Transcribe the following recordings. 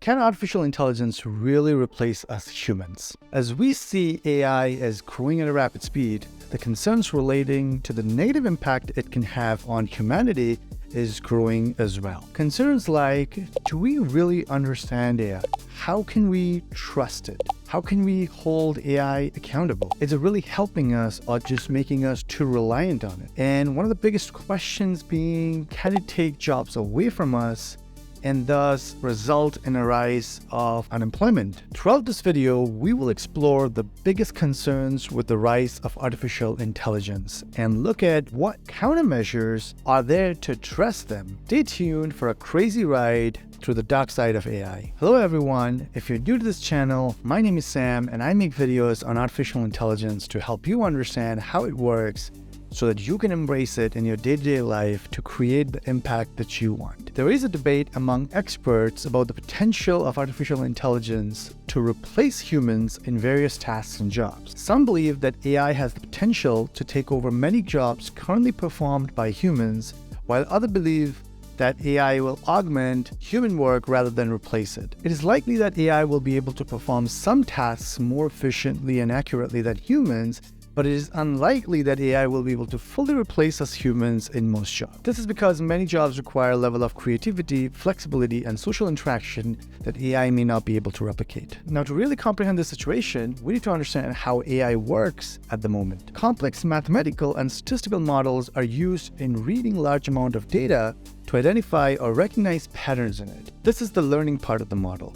Can artificial intelligence really replace us humans? As we see AI as growing at a rapid speed, the concerns relating to the negative impact it can have on humanity is growing as well. Concerns like, do we really understand AI? How can we trust it? How can we hold AI accountable? Is it really helping us or just making us too reliant on it? And one of the biggest questions being, can it take jobs away from us and thus result in a rise of unemployment? Throughout this video, we will explore the biggest concerns with the rise of artificial intelligence and look at what countermeasures are there to address them. Stay tuned for a crazy ride through the dark side of AI. Hello everyone, if you're new to this channel, my name is Sam and I make videos on artificial intelligence to help you understand how it works so that you can embrace it in your day-to-day life to create the impact that you want. There is a debate among experts about the potential of artificial intelligence to replace humans in various tasks and jobs. Some believe that AI has the potential to take over many jobs currently performed by humans, while others believe that AI will augment human work rather than replace it. It is likely that AI will be able to perform some tasks more efficiently and accurately than humans, but it is unlikely that AI will be able to fully replace us humans in most jobs. This is because many jobs require a level of creativity, flexibility, and social interaction that AI may not be able to replicate. Now, to really comprehend this situation, we need to understand how AI works at the moment. Complex mathematical and statistical models are used in reading large amounts of data to identify or recognize patterns in it. This is the learning part of the model.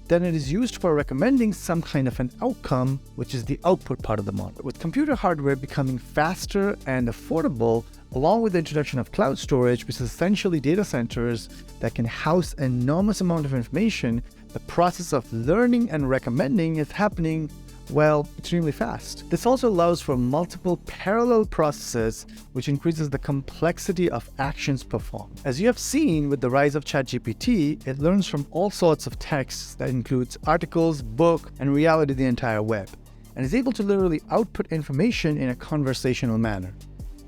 Then it is used for recommending some kind of an outcome, which is the output part of the model. With computer hardware becoming faster and affordable, along with the introduction of cloud storage, which is essentially data centers that can house an enormous amount of information, the process of learning and recommending is happening, well, extremely fast. This also allows for multiple parallel processes, which increases the complexity of actions performed. As you have seen with the rise of ChatGPT, it learns from all sorts of texts that includes articles, book, and reality the entire web, and is able to literally output information in a conversational manner.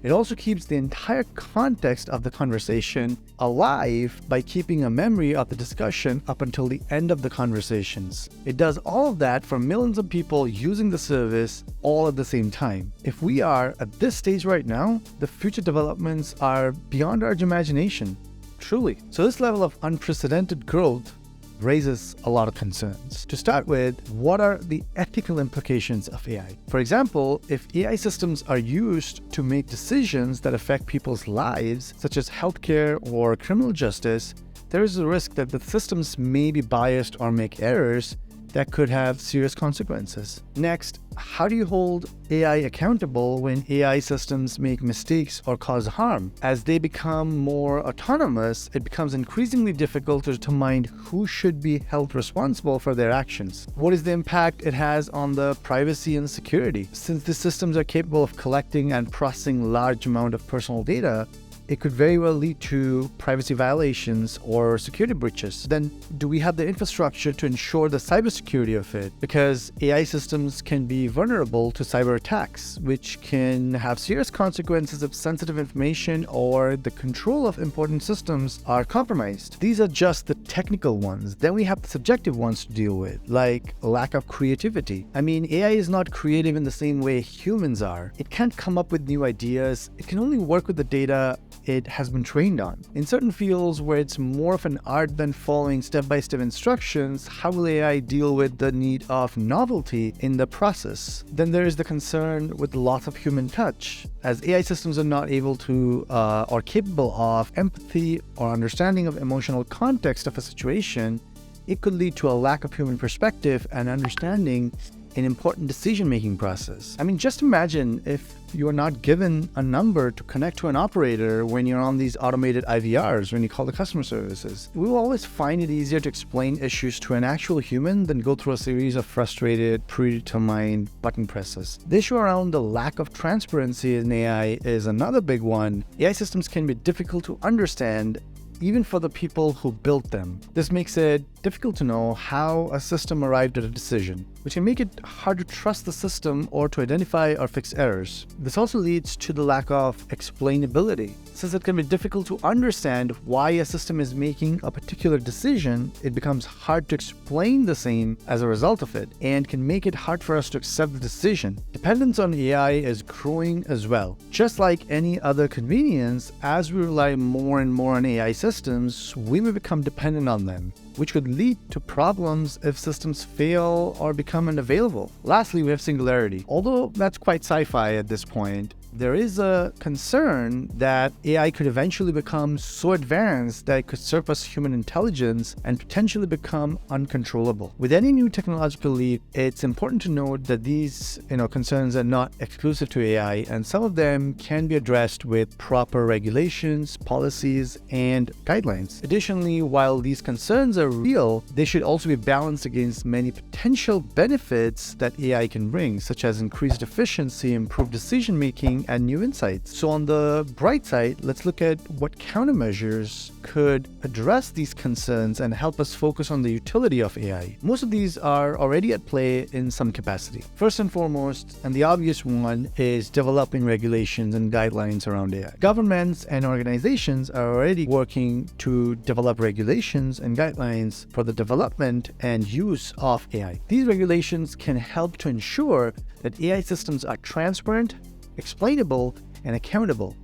It also keeps the entire context of the conversation alive by keeping a memory of the discussion up until the end of the conversations. It does all of that for millions of people using the service all at the same time. If we are at this stage right now, the future developments are beyond our imagination, truly. So this level of unprecedented growth raises a lot of concerns. To start with, what are the ethical implications of AI? For example, if AI systems are used to make decisions that affect people's lives, such as healthcare or criminal justice, there is a risk that the systems may be biased or make errors that could have serious consequences. Next, how do you hold AI accountable when AI systems make mistakes or cause harm? As they become more autonomous, it becomes increasingly difficult to determine who should be held responsible for their actions. What is the impact it has on the privacy and security? Since the systems are capable of collecting and processing large amount of personal data, it could very well lead to privacy violations or security breaches. Then, do we have the infrastructure to ensure the cybersecurity of it? Because AI systems can be vulnerable to cyber attacks, which can have serious consequences if sensitive information or the control of important systems are compromised. These are just the technical ones. Then we have the subjective ones to deal with, like lack of creativity. I mean, AI is not creative in the same way humans are. It can't come up with new ideas. It can only work with the data it has been trained on. In certain fields where it's more of an art than following step-by-step instructions, how will AI deal with the need of novelty in the process? Then there is the concern with the loss of human touch. As AI systems are not able to or capable of empathy or understanding of emotional context of a situation, it could lead to a lack of human perspective and understanding in important decision-making process. I mean, just imagine if you are not given a number to connect to an operator when you're on these automated IVRs, when you call the customer services. We will always find it easier to explain issues to an actual human than go through a series of frustrated, predetermined button presses. The issue around the lack of transparency in AI is another big one. AI systems can be difficult to understand even for the people who built them. This makes it difficult to know how a system arrived at a decision, which can make it hard to trust the system or to identify or fix errors. This also leads to the lack of explainability. Since it can be difficult to understand why a system is making a particular decision, it becomes hard to explain the same as a result of it, and can make it hard for us to accept the decision. Dependence on AI is growing as well. Just like any other convenience, as we rely more and more on AI systems, we may become dependent on them, which could lead to problems if systems fail or become unavailable. Lastly, we have singularity. Although that's quite sci-fi at this point, there is a concern that AI could eventually become so advanced that it could surpass human intelligence and potentially become uncontrollable. With any new technological leap, it's important to note that these concerns are not exclusive to AI, and some of them can be addressed with proper regulations, policies, and guidelines. Additionally, while these concerns are real, they should also be balanced against many potential benefits that AI can bring, such as increased efficiency, improved decision-making, and new insights. So on the bright side, let's look at what countermeasures could address these concerns and help us focus on the utility of AI. Most of these are already at play in some capacity. First and foremost, and the obvious one, is developing regulations and guidelines around AI. Governments and organizations are already working to develop regulations and guidelines for the development and use of AI. These regulations can help to ensure that AI systems are transparent, explainable, and accountable.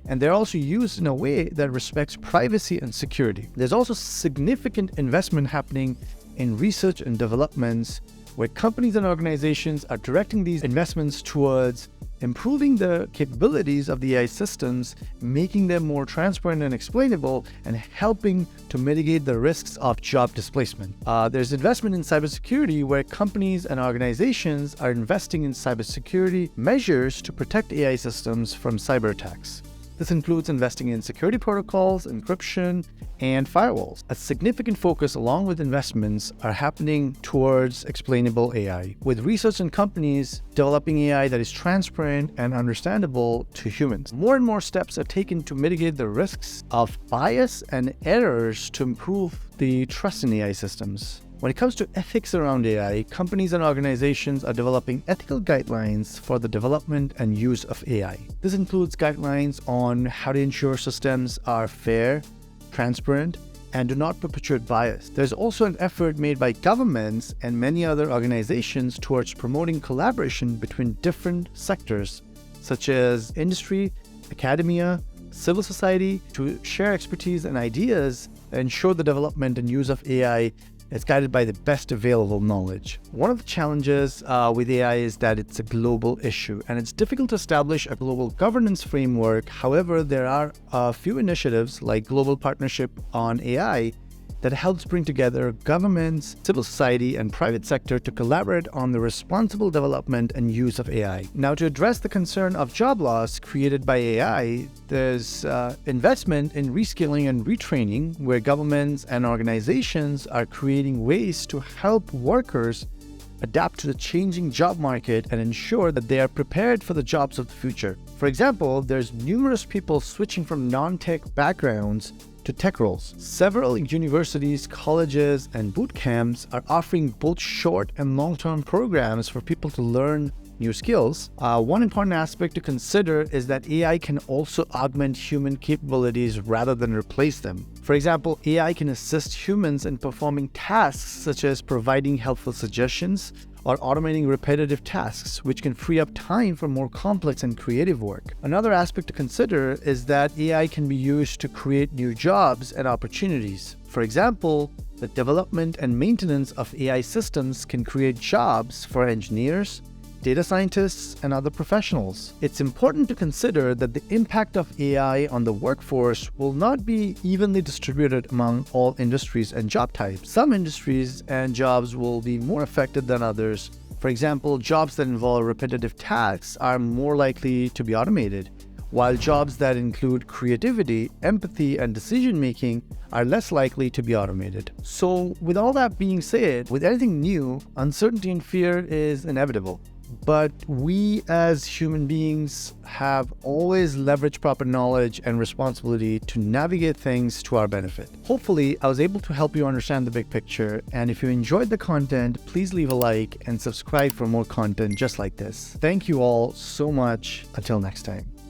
And they're also used in a way that respects privacy and security. There's also significant investment happening in research and developments, where companies and organizations are directing these investments towards improving the capabilities of the AI systems, making them more transparent and explainable, and helping to mitigate the risks of job displacement. There's investment in cybersecurity, where companies and organizations are investing in cybersecurity measures to protect AI systems from cyber attacks. This includes investing in security protocols, encryption, and firewalls. A significant focus, along with investments, are happening towards explainable AI, with research and companies developing AI that is transparent and understandable to humans. More and more steps are taken to mitigate the risks of bias and errors to improve the trust in AI systems. When it comes to ethics around AI, companies and organizations are developing ethical guidelines for the development and use of AI. This includes guidelines on how to ensure systems are fair, transparent, and do not perpetuate bias. There's also an effort made by governments and many other organizations towards promoting collaboration between different sectors, such as industry, academia, civil society, to share expertise and ideas and ensure the development and use of AI is guided by the best available knowledge. One of the challenges with AI is that it's a global issue, and it's difficult to establish a global governance framework. However, there are a few initiatives like Global Partnership on AI that helps bring together governments, civil society, and private sector to collaborate on the responsible development and use of AI. Now, to address the concern of job loss created by AI, there's investment in reskilling and retraining, where governments and organizations are creating ways to help workers adapt to the changing job market and ensure that they are prepared for the jobs of the future. For example, there's numerous people switching from non-tech backgrounds to tech roles. Several universities, colleges, and boot camps are offering both short and long-term programs for people to learn new skills. One important aspect to consider is that AI can also augment human capabilities rather than replace them. For example, AI can assist humans in performing tasks such as providing helpful suggestions or automating repetitive tasks, which can free up time for more complex and creative work. Another aspect to consider is that AI can be used to create new jobs and opportunities. For example, the development and maintenance of AI systems can create jobs for engineers, data scientists, and other professionals. It's important to consider that the impact of AI on the workforce will not be evenly distributed among all industries and job types. Some industries and jobs will be more affected than others. For example, jobs that involve repetitive tasks are more likely to be automated, while jobs that include creativity, empathy, and decision-making are less likely to be automated. So, with all that being said, with anything new, uncertainty and fear is inevitable. but we as human beings have always leveraged proper knowledge and responsibility to navigate things to our benefit. Hopefully, I was able to help you understand the big picture, and if you enjoyed the content, please leave a like and subscribe for more content just like this. Thank you all so much. Until next time.